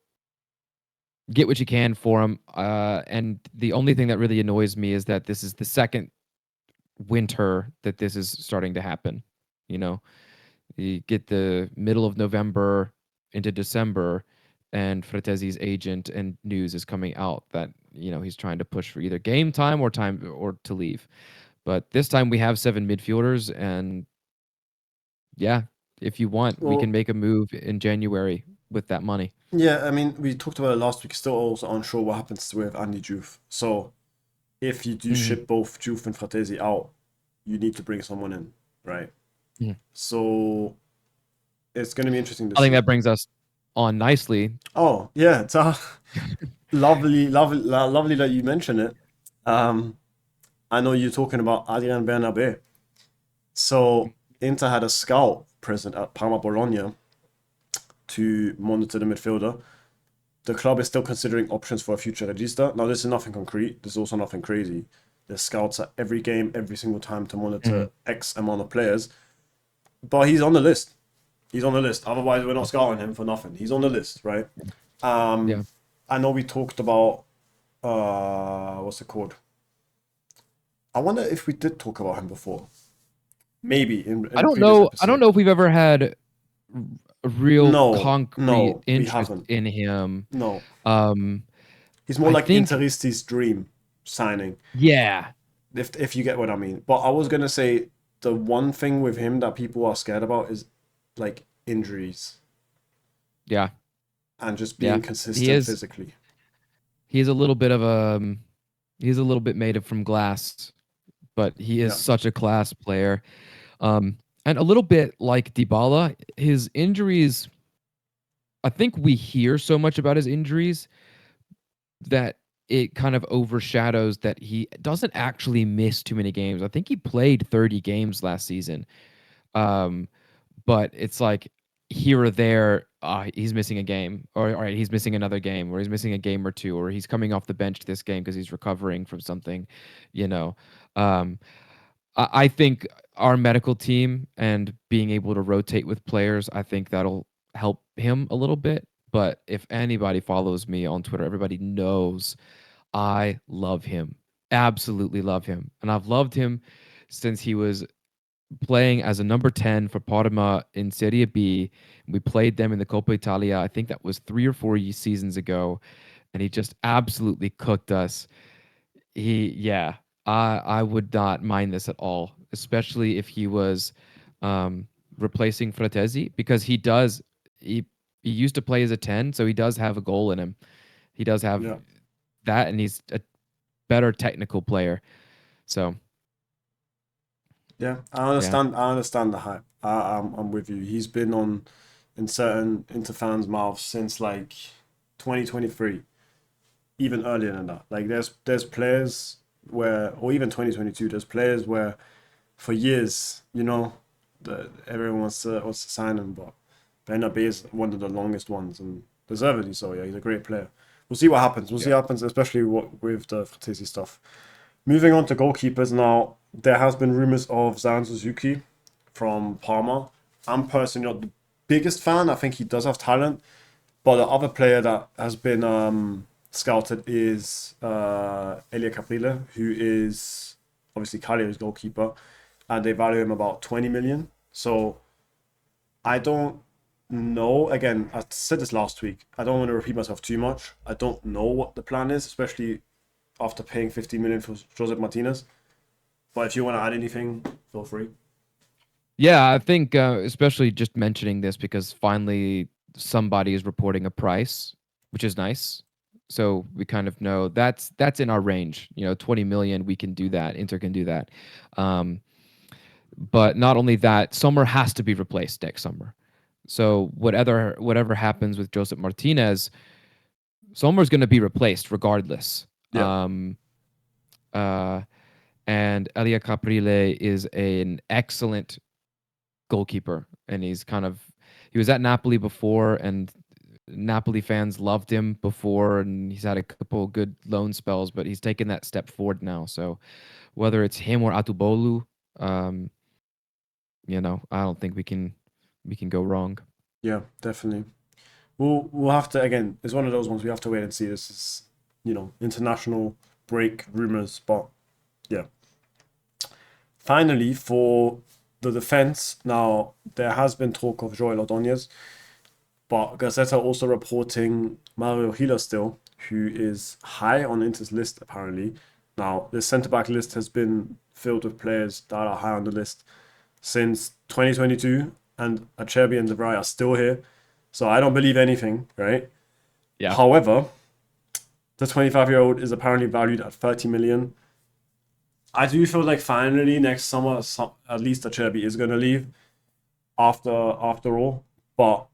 get what you can for him. And the only thing that really annoys me is that this is the second winter that this is starting to happen. You know, you get the middle of November into December, and Fratezi's agent and news is coming out that he's trying to push for either game time or to leave. But this time we have 7 midfielders, and yeah, if you want, we can Well, make a move in January with that money. yeah, I mean, we talked about it last week. Still also unsure what happens with Andy Juve. So if you do Hmm. ship both Juve and Fratesi out, you need to bring someone in, right? Mhm. So it's going to be interesting to I think see. that brings us on nicely. Oh, yeah, it's lovely, lovely, lovely that you mention it. Um, I know you're talking about Adrian Bernabé. So Inter had a scout present at Parma Bologna to monitor the midfielder. The club is still considering options for a future regista. Now, this is nothing concrete. This is also nothing crazy. There's scouts at every game, every single time to Mhm. monitor X amount of players. But he's on the list. He's on the list. Otherwise, we're not scouting him for nothing. He's on the list, right? Yeah. I know we talked about what's it called? I wonder if we did talk about him before. Maybe in I a don't previous know. I don't episode. know if we've ever had a real No, concrete no, we interest haven't. in him. No, Um, he's more I like think, Interisti's dream signing, yeah, if you get what I mean. But I was gonna say the one thing with him that people are scared about is like injuries yeah, and just yeah. being He consistent is. physically. He's a little bit of a. He's a little bit made of from glass, but he is Yeah, such a class player. And a little bit like Dybala, his injuries. I think we hear so much about his injuries that it kind of overshadows that he doesn't actually miss too many games. I think he played 30 games last season. Um, but it's like here or there, he's missing a game, or all right, he's missing another game, or he's missing a game or two, or he's coming off the bench this game because he's recovering from something, you know. Um, I think our medical team and being able to rotate with players, I think that'll help him a little bit. But if anybody follows me on Twitter, everybody knows I love him. Absolutely love him. And I've loved him since he was playing as a number 10 for Parma in Serie B. We played them in the Coppa Italia. I think that was 3 or 4 seasons ago. And he just absolutely cooked us. Yeah, I would not mind this at all, especially if he was um, replacing Fratesi because he he used to play as a 10, so he does have a goal in him. He does have yeah, that, and he's a better technical player. So yeah. I yeah, understand. I understand the hype. I'm with you. He's been on in certain Inter fans' mouths since like 2023, even earlier than that. Like there's players where, or even 2022, there's players where for years, everyone wants to sign him, but Beppe is one of the longest ones and deservedly so. Yeah, he's a great player. We'll see what happens. We'll see yeah. what happens, especially with the Fratesi stuff. Moving on to goalkeepers now, there has been rumors of Zan Suzuki from Parma. I'm personally not the biggest fan. I think he does have talent, but the other player that has been scouted is Elia Caprile, who is obviously Cagliari's goalkeeper, and they value him about 20 million. So I don't know. Again, I said this last week. I don't want to repeat myself too much. I don't know what the plan is, especially after paying 50 million for Josep Martinez. But if you want to add anything, feel free. Yeah, I think especially just mentioning this because finally somebody is reporting a price, which is nice. So we kind of know that's in our range. 20 million, we can do that. Inter can do that. Um, but not only that, Sommer has to be replaced next summer. So whatever happens with Joseph Martinez, Sommer's going to be replaced regardless. Yeah. Uh, and Elia Caprile is an excellent goalkeeper, and he was at Napoli before, and Napoli fans loved him before, and he's had a couple good loan spells, but he's taken that step forward now. So whether it's him or Atubolu, um, I don't think we can go wrong. Yeah, definitely. We'll have to, again, it's one of those ones we have to wait and see. This is, international break rumors, but yeah. Finally, for the defense, now there has been talk of Joel Ordonez, but Gazeta also reporting Mario Gila still, who is high on Inter's list apparently. Now, this centre back list has been filled with players that are high on the list since 2022, and Acerbi and Devray are still here. So I don't believe anything, right? Yeah. However, the 25-year-old is apparently valued at 30 million. I do feel like finally next summer, at least Acerbi is going to leave after all. But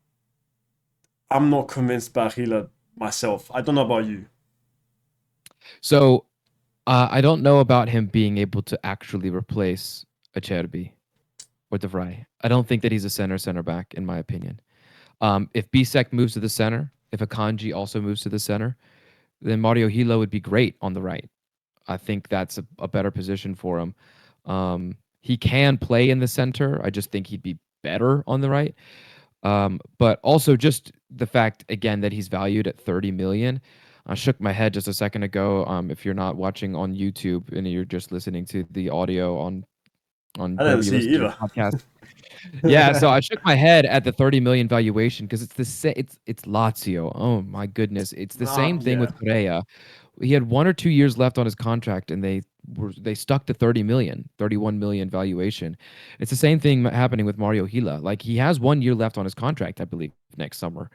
I'm not convinced by Gila myself. I don't know about you. So I don't know about him being able to actually replace Acerbi or Devray. I don't think that he's a center back, in my opinion. If Bisek moves to the center, if Akanji also moves to the center, then Mario Hilo would be great on the right. I think that's a better position for him. He can play in the center. I just think he'd be better on the right. But also just the fact again that he's valued at 30 million. I shook my head just a second ago. If you're not watching on YouTube and you're just listening to the audio on I didn't wherever you see listen it to your either. podcast. Yeah, so I shook my head at the 30 million valuation because it's Lazio. Oh my goodness, it's the same thing Yeah. with Correa. He had 1 or 2 years left on his contract, and they stuck to 30 million, 31 million valuation. It's the same thing happening with Mario Gila. Like he has 1 year left on his contract, I believe, next summer.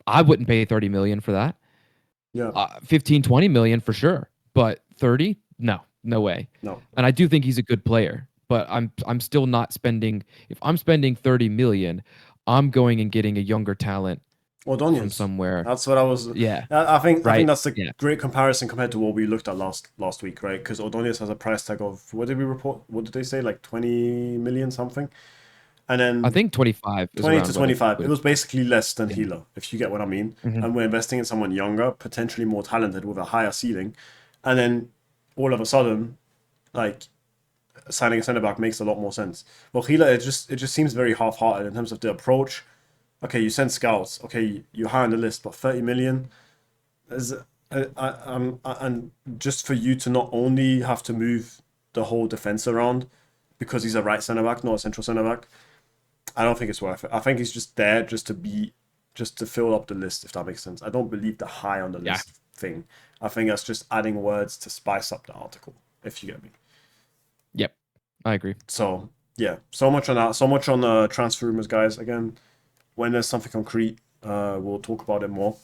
I wouldn't pay 30 million for that. Yeah. 15, 20 million for sure, but 30, no way. No. And I do think he's a good player, but I'm still not spending. If I'm spending 30 million, I'm going and getting a younger talent from Ordonez. somewhere. That's what I was. Yeah, I think right. that's a Yeah, great comparison compared to what we looked at last week, right? Because Ordonez has a price tag of, what did we report? What did they say? Like 20 million something, and I then think 25 is 20 to around what it 25. It would. was basically less than Yeah. Hilo, if you get what I mean. Mhm. And we're investing in someone younger, potentially more talented with a higher ceiling, and then all of a sudden, like signing a centre back makes a lot more sense. Well, Gila, it just seems very half-hearted in terms of the approach. Okay, you send scouts. Okay, you high on the list, but 30 million is, and just for you to not only have to move the whole defense around because he's a right centre back, not a central centre back. I don't think it's worth it. I think he's just there just to fill up the list, if that makes sense. I don't believe the high on the Yeah. list thing. I think that's just adding words to spice up the article, if you get me. Yep. I agree. So yeah, so much on that. So much on transfer rumors, guys. Again, when there's something concrete, we'll talk about it more.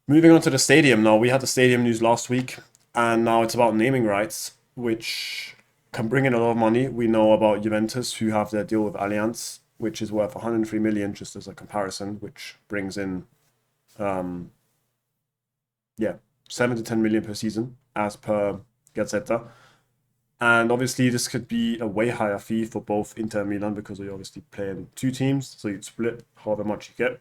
Moving on to the stadium now. We had the stadium news last week, and now it's about naming rights, which can bring in a lot of money. We know about Juventus, who have their deal with Allianz, which is worth 103 million, just as a comparison, which brings in, yeah, 7 to 10 million per season, as per Gazzetta. And obviously, this could be a way higher fee for both Inter and Milan because you're obviously playing two teams, so you'd split however much you get.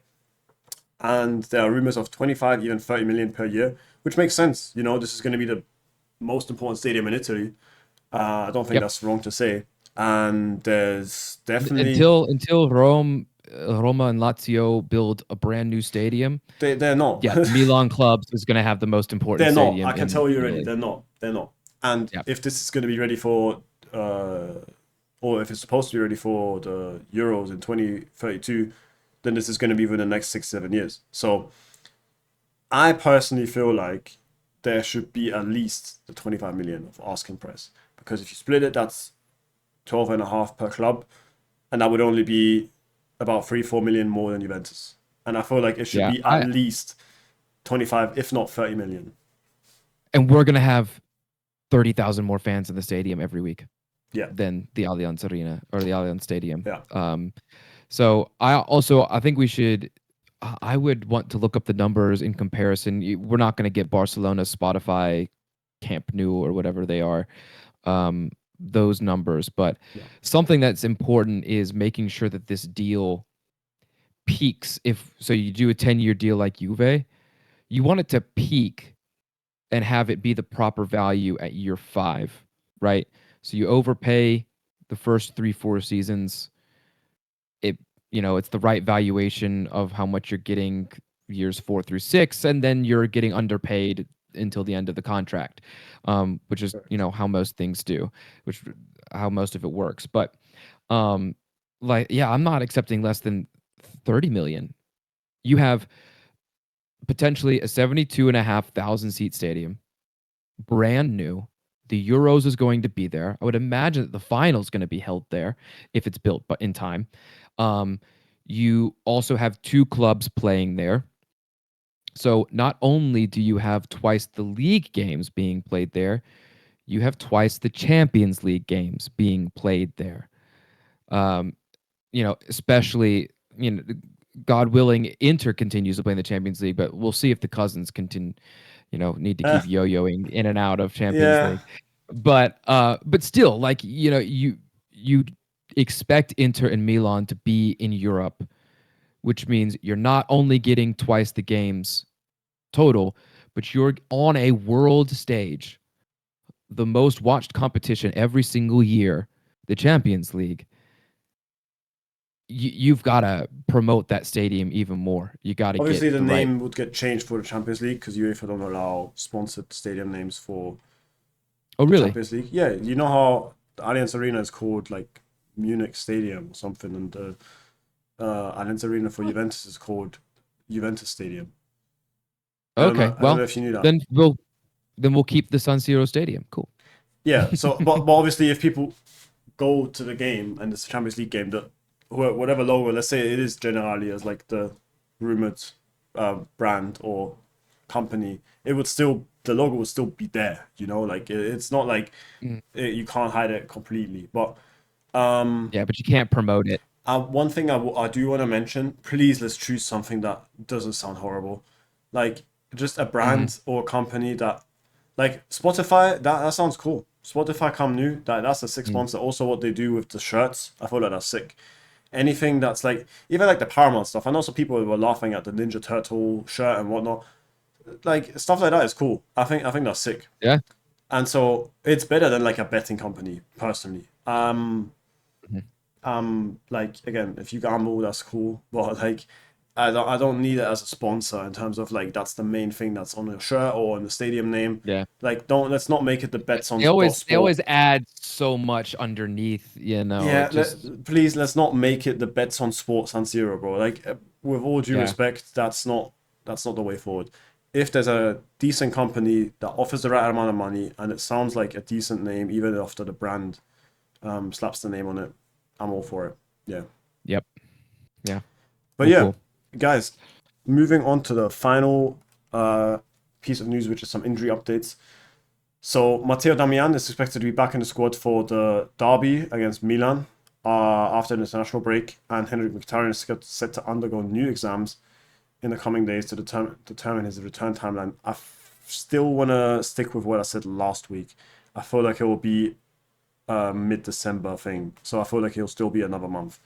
And there are rumors of 25, even 30 million per year, which makes sense. This is going to be the most important stadium in Italy. I don't think Yep. that's wrong to say. And there's definitely Until Roma and Lazio build a brand new stadium, they're not. yeah, the Milan clubs is going to have the most important They're not. stadium I can in tell you already. Italy. They're not. They're not. And Yep. if this is going to be ready for, or if it's supposed to be ready for the Euros in 2032, then this is going to be within the next 6, 7 years. So I personally feel like there should be at least the 25 million of asking price, because if you split it, that's 12 and a half per club, and that would only be about 3, 4 million more than Juventus. And I feel like it should Yeah. be at least 25, if not 30 million. And we're going to have 30,000 more fans in the stadium every week. Yeah. Than the Allianz Arena or the Allianz Stadium. Yeah. So I think we should I would want to look up the numbers in comparison. We're not going to get Barcelona, Spotify, Camp Nou, or whatever they are, those numbers. But Yeah. something that's important is making sure that this deal peaks. If so, you do a 10-year deal like Juve, you want it to peak and have it be the proper value at year 5, right? So you overpay the first 3-4 seasons. It it's the right valuation of how much you're getting years 4 through 6, and then you're getting underpaid until the end of the contract, which is how most things do, which how most of it works. But like, yeah, I'm not accepting less than 30 million. You have potentially a 72,500 seat stadium, brand new. The Euros is going to be there. I would imagine that the final is going to be held there if it's built, but in time. You also have 2 clubs playing there. So not only do you have twice the league games being played there, you have twice the Champions League games being played there. Um, especially, God willing, Inter continues to play in the Champions League, but we'll see if the Cousins continue, need to Eh, keep yo-yoing in and out of Champions yeah. League. But still, like, you expect Inter and Milan to be in Europe, which means you're not only getting twice the games total, but you're on a world stage, the most watched competition every single year, the Champions League. You've got to promote that stadium even more. You got to Obviously, get the the right. name would get changed for the Champions League because UEFA don't allow sponsored stadium names for Oh, the really? Champions League. Yeah, you know how the Allianz Arena is called like Munich Stadium or something, and the Allianz Arena for Juventus is called Juventus Stadium. I don't Okay. know. I don't know Well, if you knew that. then we'll keep the San Siro Stadium. Cool. Yeah. So, but obviously, if people go to the game and it's a Champions League game, that whatever logo, let's say it is generally as like the rumored brand or company, it would still the logo would still be there. Like it's not like Mm. you can't hide it completely. But Yeah, but you can't promote it. one thing I do want to mention, please let's choose something that doesn't sound horrible, like just a Hmm. brand or a company that, like Spotify. That sounds cool. Spotify come new. That's a sick Mm. sponsor. Also, what they do with the shirts, I feel like that's sick. Anything that's like even like the Paramount stuff. I know some people were laughing at the Ninja Turtle shirt and whatnot. Like stuff like that is cool. I think that's sick. Yeah. And so it's better than like a betting company, personally. Mhm. Like again, if you gamble, that's cool. But like, I don't need it as a sponsor in terms of like that's the main thing that's on your shirt or on the stadium name. Yeah. Like, let's not make it the bets on They always they sport. always add so much underneath. Yeah, It just please let's not make it the bets on sports San Siro, bro. Like, with all due yeah. respect, that's not the way forward. If there's a decent company that offers the right amount of money and it sounds like a decent name, even after the brand slaps the name on it, I'm all for it. Yeah. Yep. Yeah. But Well, yeah, cool. guys, moving on to the final piece of news, which is some injury updates. So Matteo Damian is expected to be back in the squad for the derby against Milan after an international break, and Henrik Mkhitaryan is set to undergo new exams in the coming days to determine his return timeline. Still want to stick with what I said last week. I feel like it will be a mid-December thing, so I feel like he'll still be another month.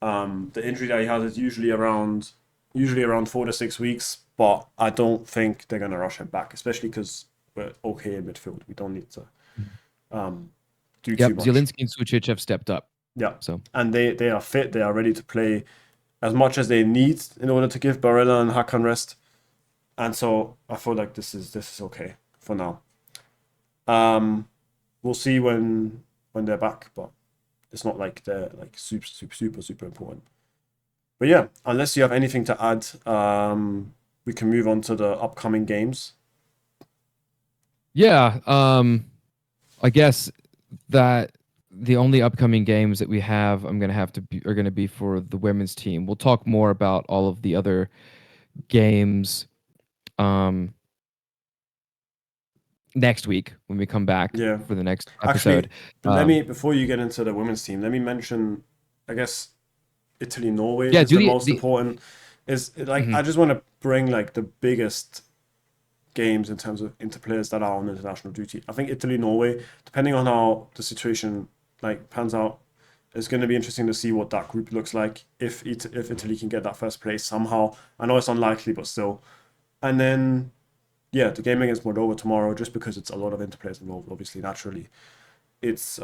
The injury that he has is usually around 4 to 6 weeks, but I don't think they're gonna rush him back, especially because we're okay in midfield. We don't need to do too Yep. much. Zielinski and Sucic have stepped up. Yeah, So and they are fit. They are ready to play as much as they need in order to give Barella and Hakan rest. And so I feel like this is okay for now. We'll see when they're back, but it's not like they're like super super super super important. But yeah, unless you have anything to add, we can move on to the upcoming games. yeah. I guess that the only upcoming games that we have, I'm gonna have to be, are gonna be for the women's team. We'll talk more about all of the other games um next week when we come back Yeah, for the next actually, episode. let me before you get into the women's team, let me mention, I guess Italy Norway Yeah, is do the most the important. is like Mhm. I just want to bring like the biggest games in terms of interplayers that are on international duty. I think Italy, Norway, depending on how the situation like pans out, it's going to be interesting to see what that group looks like if Italy can get that first place somehow. I know it's unlikely, but still. And then yeah, the game against Moldova tomorrow, just because it's a lot of interplayers involved, obviously naturally, it's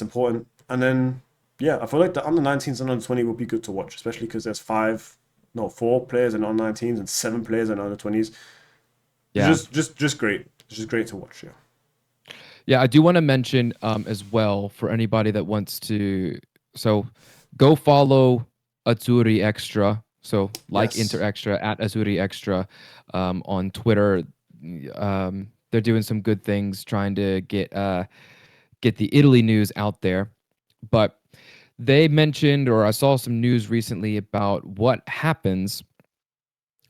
important. And then yeah, I feel like the under 19s and under 20 will be good to watch, especially because there's four players in under 19s and seven players in under 20s. Yeah. Just great. It's just great to watch. Yeah. Yeah, I do want to mention as well for anybody that wants to. So go follow Azzurri Extra. So like Inter Yes. Extra at Azzurri Extra on Twitter. They're doing some good things trying to get the Italy news out there. But they mentioned, or I saw some news recently about what happens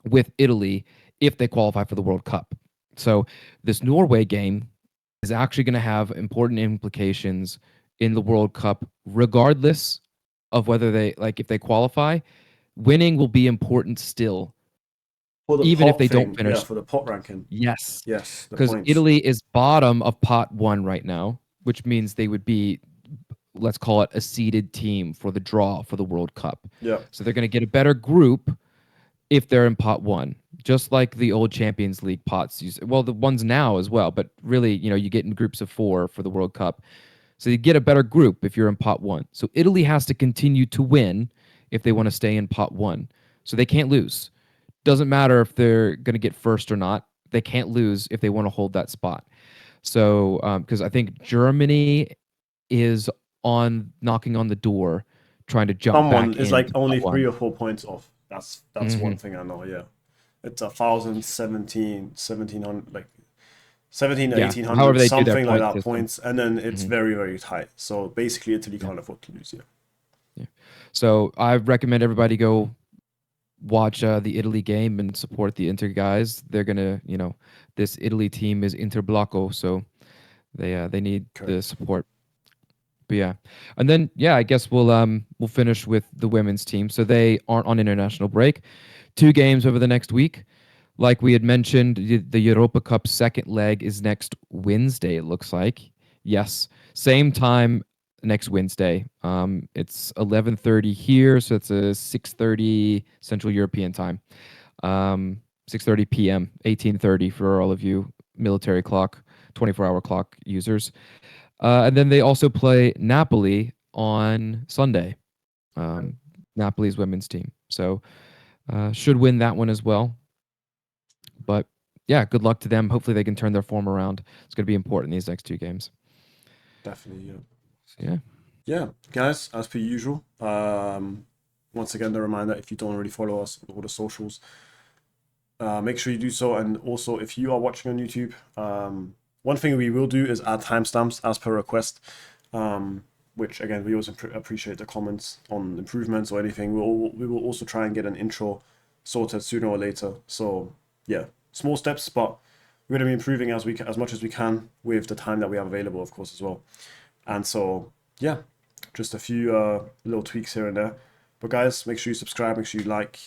with Italy if they qualify for the World Cup. So this Norway game is actually going to have important implications in the World Cup, regardless of whether they like if they qualify. Winning will be important still, For the even if pot they don't thing, yeah, finish. for the pot ranking. Yes, Yes, the because points. Italy is bottom of pot one right now, which means they would be, let's call it a seeded team for the draw for the World Cup. Yeah. So they're going to get a better group if they're in pot one, just like the old Champions League pots. Well, the ones now as well, but really, you get in groups of four for the World Cup. So you get a better group if you're in pot one. So Italy has to continue to win if they want to stay in pot one. So they can't lose. Doesn't matter if they're going to get first or not. They can't lose if they want to hold that spot. So, because I think Germany is on knocking on the door, trying to jump Someone back is like into pot only three one. or 4 points off. That's one Hmm. thing I know. Yeah, it's 1,017, like 17 or Yeah, however 1800, they do their something like point that system. points, and then it's Hmm. very very tight. So basically, Italy Yeah, can't afford to lose. Yeah, yeah. So I recommend everybody go watch the Italy game and support the Inter guys. They're gonna, this Italy team is Inter Blocco, so they need the correct. support. But yeah, and then yeah, I guess we'll finish with the women's team. So they aren't on international break. 2 games over the next week. Like we had mentioned, the Europa Cup second leg is next Wednesday. It looks like yes, same time next Wednesday. It's 11:30 here, so it's a 6:30 Central European time. 6:30 p.m. 18:30 for all of you military clock, 24-hour clock users. And then they also play Napoli on Sunday. Um, Napoli's women's team. So should win that one as well. But yeah, good luck to them. Hopefully they can turn their form around. It's going to be important these next 2 games. Definitely. Yeah. So, yeah. Yeah, guys. As per usual. Once again, the reminder: if you don't already follow us on all the socials, make sure you do so. And also, if you are watching on YouTube, one thing we will do is add timestamps as per request. Which again, we always appreciate the comments on improvements or anything. We will also try and get an intro sorted sooner or later. So yeah, small steps, but we're going to be improving as much as we can with the time that we have available, of course, as well. And so yeah, just a few little tweaks here and there. But guys, make sure you subscribe, make sure you like,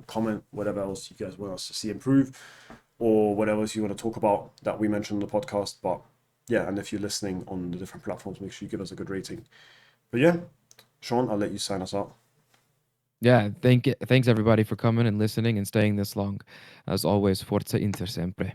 comment, whatever else you guys want us to see improve, or whatever else you want to talk about that we mentioned on the podcast. But yeah, and if you're listening on the different platforms, make sure you give us a good rating. But yeah, Sean, I'll let you sign us out. Yeah. Thanks everybody for coming and listening and staying this long. As always, Forza Inter Sempre.